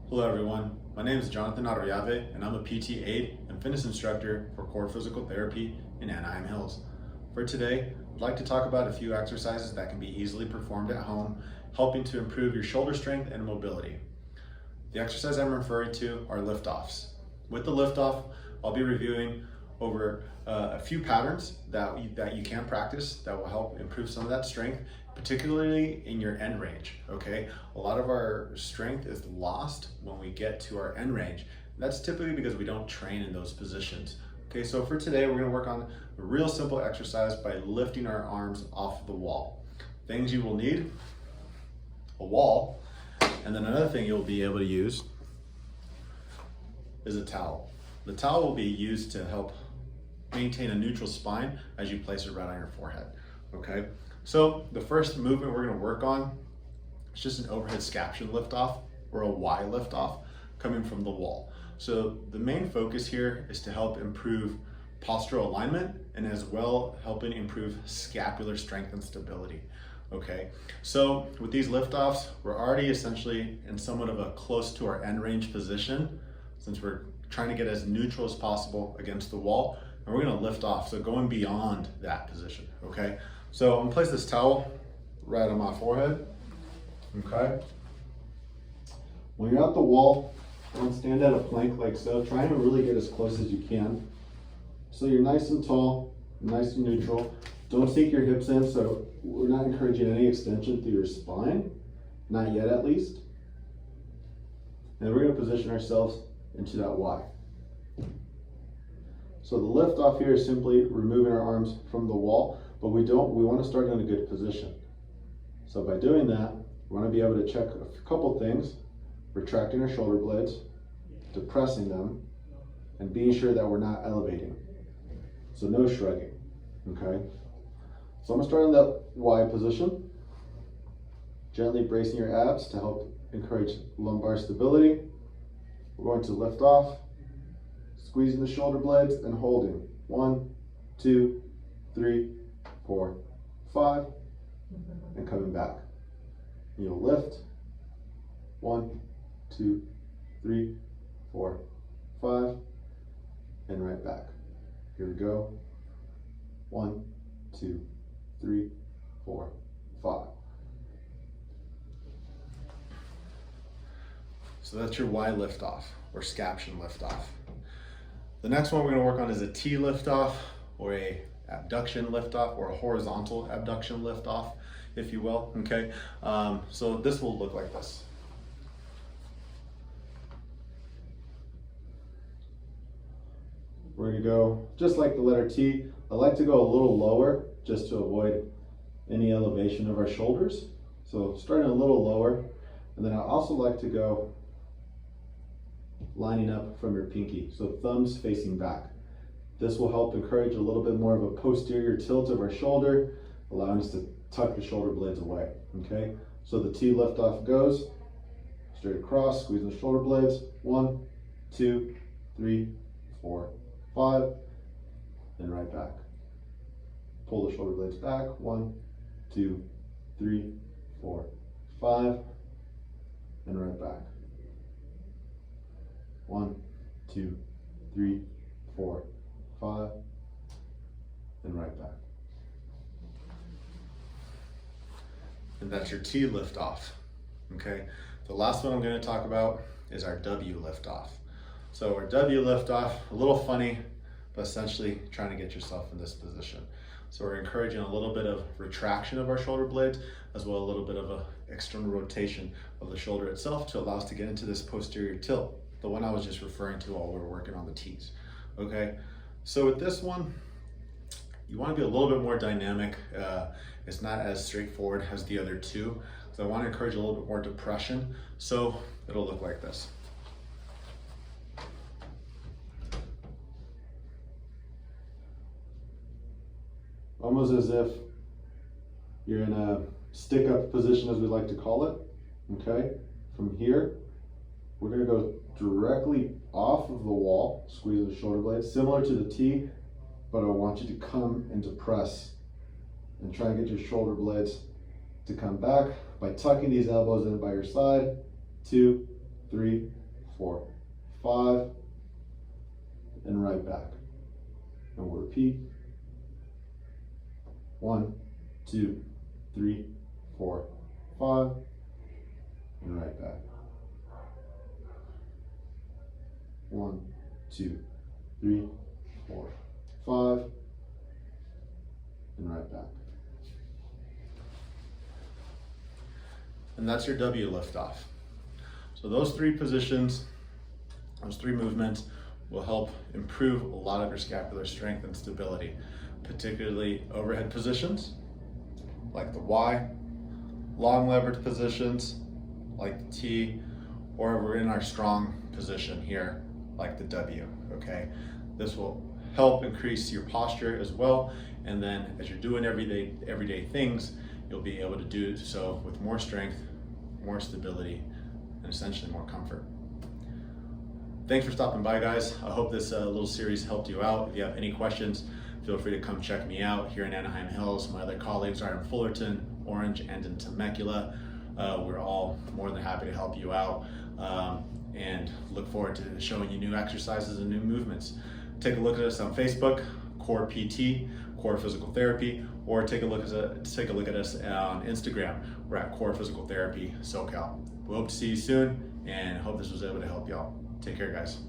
Hello everyone, my name is Jonathan Arroyave and I'm a PT aide and fitness instructor for Core Physical Therapy in Anaheim Hills. For today, I'd like to talk about a few exercises that can be easily performed at home, helping to improve your shoulder strength and mobility. The exercise I'm referring to are lift-offs. With the lift-off, I'll be reviewing over a few patterns that you can practice that will help improve some of that strength, particularly in your end range, okay? A lot of our strength is lost when we get to our end range. That's typically because we don't train in those positions. Okay, so for today, we're gonna work on a real simple exercise by lifting our arms off the wall. Things you will need: a wall, and then another thing you'll be able to use is a towel. The towel will be used to help maintain a neutral spine as you place it right on your forehead, okay? So the first movement we're gonna work on is just an overhead scaption lift-off, or a Y lift-off, coming from the wall. So the main focus here is to help improve postural alignment and as well helping improve scapular strength and stability. Okay, so with these lift-offs, we're already essentially in somewhat of a close to our end range position, since we're trying to get as neutral as possible against the wall, and we're gonna lift off, so going beyond that position, okay? So I'm gonna place this towel right on my forehead, okay? When you're at the wall, don't stand at a plank like so. Try and really get as close as you can. So you're nice and tall, nice and neutral. Don't sink your hips in, so we're not encouraging any extension through your spine, not yet at least. And we're gonna position ourselves into that Y. So the lift off here is simply removing our arms from the wall, but we want to start in a good position. So by doing that, we want to be able to check a couple things: retracting our shoulder blades, depressing them, and being sure that we're not elevating. So no shrugging, okay? So I'm gonna start in that Y position, gently bracing your abs to help encourage lumbar stability. We're going to lift off, squeezing the shoulder blades and holding. 1, 2, 3, 4, 5, and coming back. You'll lift. 1, 2, 3, 4, 5, and right back. Here we go. 1, 2, 3, 4, 5. So that's your Y lift off, or scaption lift off. The next one we're going to work on is a T lift off, or a abduction lift off, or a horizontal abduction lift off, if you will. Okay, so this will look like this. We're going to go just like the letter T. I like to go a little lower just to avoid any elevation of our shoulders. So starting a little lower, and then I also like to go lining up from your pinky, so thumbs facing back. This will help encourage a little bit more of a posterior tilt of our shoulder, allowing us to tuck the shoulder blades away, okay? So the T lift off goes straight across, squeezing the shoulder blades. 1, 2, 3, 4, 5, and right back. Pull the shoulder blades back. 1, 2, 3, 4, 5, and right back. 1, 2, 3, 4, 5, and right back. And that's your T lift off, okay? The last one I'm going to talk about is our W lift off. So our W lift off, a little funny, but essentially trying to get yourself in this position. So we're encouraging a little bit of retraction of our shoulder blades, as well as a little bit of an external rotation of the shoulder itself to allow us to get into this posterior tilt, the one I was just referring to while we were working on the T's, okay? So with this one, you want to be a little bit more dynamic. It's not as straightforward as the other two, so I want to encourage a little bit more depression. So it'll look like this. Almost as if you're in a stick-up position, as we like to call it, okay? From here, we're gonna go directly off of the wall, squeeze the shoulder blades, similar to the T, but I want you to come and depress and try and get your shoulder blades to come back by tucking these elbows in by your side. 2, 3, 4, 5, and right back. And we'll repeat. 1, 2, 3, 4, 5, and right back. 1, 2, 3, 4, 5, and right back. And that's your W lift off. So those 3 positions, those 3 movements will help improve a lot of your scapular strength and stability, particularly overhead positions like the Y, long levered positions like the T, or we're in our strong position here like the W, okay? This will help increase your posture as well, and then as you're doing everyday things, you'll be able to do so with more strength, more stability, and essentially more comfort. Thanks for stopping by, guys. I hope this little series helped you out. If you have any questions, feel free to come check me out here in Anaheim Hills. My other colleagues are in Fullerton, Orange, and in Temecula. We're all more than happy to help you out, and look forward to showing you new exercises and new movements. Take a look at us on Facebook, Core PT, Core Physical Therapy, or take a look at us on Instagram. We're at Core Physical Therapy SoCal. We hope to see you soon, and hope this was able to help y'all. Take care, guys.